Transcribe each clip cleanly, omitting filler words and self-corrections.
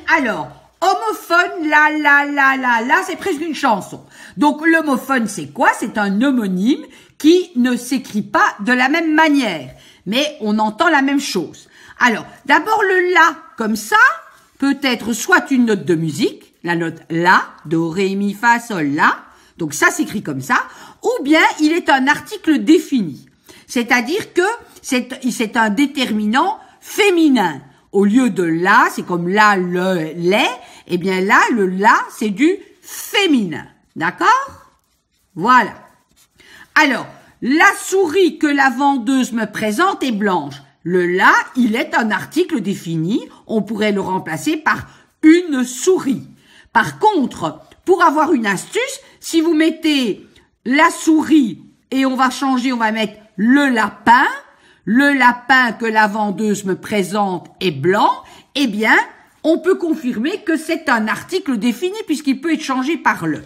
Alors, homophone, là, c'est presque une chanson. Donc, l'homophone, c'est quoi? C'est un homonyme qui ne s'écrit pas de la même manière, mais on entend la même chose. Alors, d'abord, le la, comme ça, peut être soit une note de musique, la note la, do, ré, mi, fa, sol, la. Donc, ça s'écrit comme ça. Ou bien, il est un article défini. C'est-à-dire que c'est un déterminant féminin. Au lieu de la, c'est comme la, le, les, eh bien là, le la, c'est du féminin. D'accord? Voilà. Alors, la souris que la vendeuse me présente est blanche. Le la, il est un article défini. On pourrait le remplacer par une souris. Par contre, pour avoir une astuce, si vous mettez la souris et on va changer, on va mettre le lapin que la vendeuse me présente est blanc, eh bien, on peut confirmer que c'est un article défini puisqu'il peut être changé par le.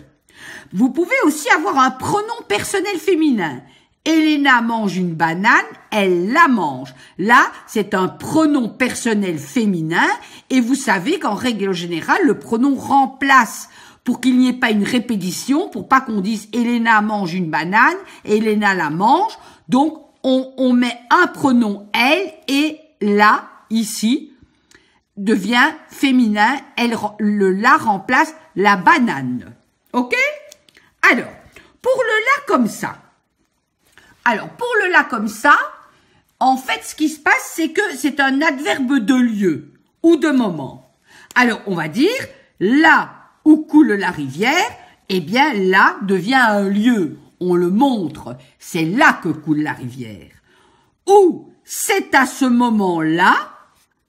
Vous pouvez aussi avoir un pronom personnel féminin. Elena mange une banane, elle la mange. Là, c'est un pronom personnel féminin et vous savez qu'en règle générale, le pronom remplace pour qu'il n'y ait pas une répétition, pour pas qu'on dise Elena mange une banane, Elena la mange. Donc, on met un pronom elle et là, ici, devient féminin. Le la remplace la banane. OK? Alors, pour le la comme ça. Alors, pour le la comme ça, en fait, ce qui se passe, c'est que c'est un adverbe de lieu ou de moment. Alors, on va dire, là où coule la rivière, eh bien, là devient un lieu. On le montre. C'est là que coule la rivière. Ou, c'est à ce moment-là,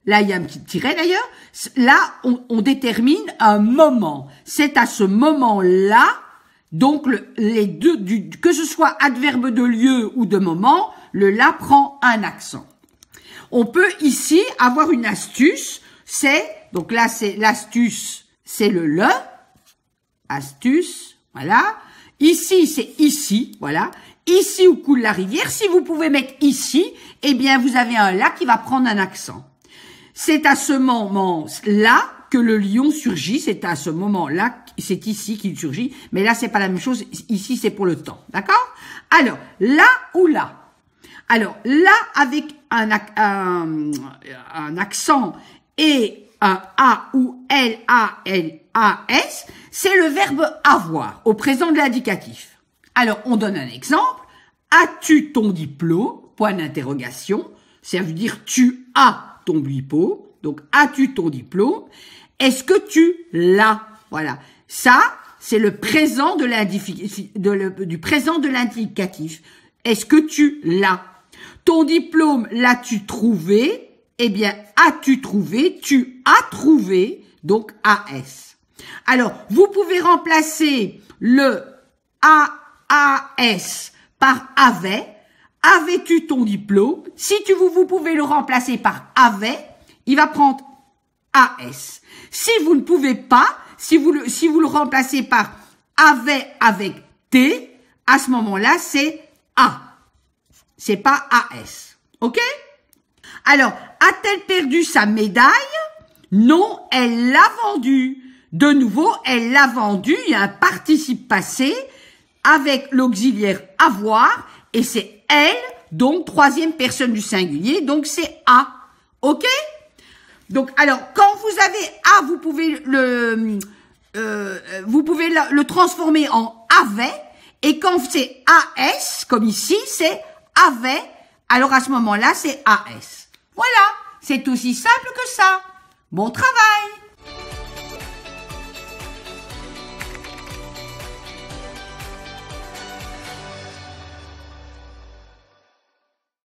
là, il y a un petit tiret d'ailleurs, là, on détermine un moment. C'est à ce moment-là. Donc, les deux, que ce soit adverbe de lieu ou de moment, le la prend un accent. On peut ici avoir une astuce, donc là, c'est l'astuce, c'est le, astuce, voilà. Ici, c'est ici, voilà. Ici où coule la rivière, si vous pouvez mettre ici, eh bien, vous avez un la qui va prendre un accent. C'est à ce moment-là que le lion surgit, c'est à ce moment-là, c'est ici qu'il surgit, mais là, c'est pas la même chose, ici, c'est pour le temps, d'accord? Alors, là ou là? Alors, là, avec un accent et un A ou L-A-L-A-S, c'est le verbe avoir, au présent de l'indicatif. Alors, on donne un exemple. As-tu ton diplôme? Point d'interrogation. Ça veut dire tu as ton diplôme. Donc, as-tu ton diplôme? Est-ce que tu l'as? Voilà. Ça, c'est le présent de du présent de l'indicatif. Est-ce que tu l'as? Ton diplôme, l'as-tu trouvé? Eh bien, as-tu trouvé? Tu as trouvé. Donc, AS. Alors, vous pouvez remplacer le AAS par avait. Avais-tu ton diplôme? Si vous pouvez le remplacer par avait, il va prendre AS. Si vous ne pouvez pas, si vous le remplacez par avait avec T, à ce moment-là, c'est A. C'est pas AS. OK? Alors, a-t-elle perdu sa médaille? Non, elle l'a vendue. De nouveau, elle l'a vendue. Il y a un participe passé avec l'auxiliaire avoir et c'est elle, donc troisième personne du singulier, donc c'est A. OK? Donc, alors, quand vous avez A, vous pouvez le transformer en avait et quand c'est AS, comme ici, c'est avait, alors à ce moment-là, c'est AS. Voilà, c'est aussi simple que ça. Bon travail!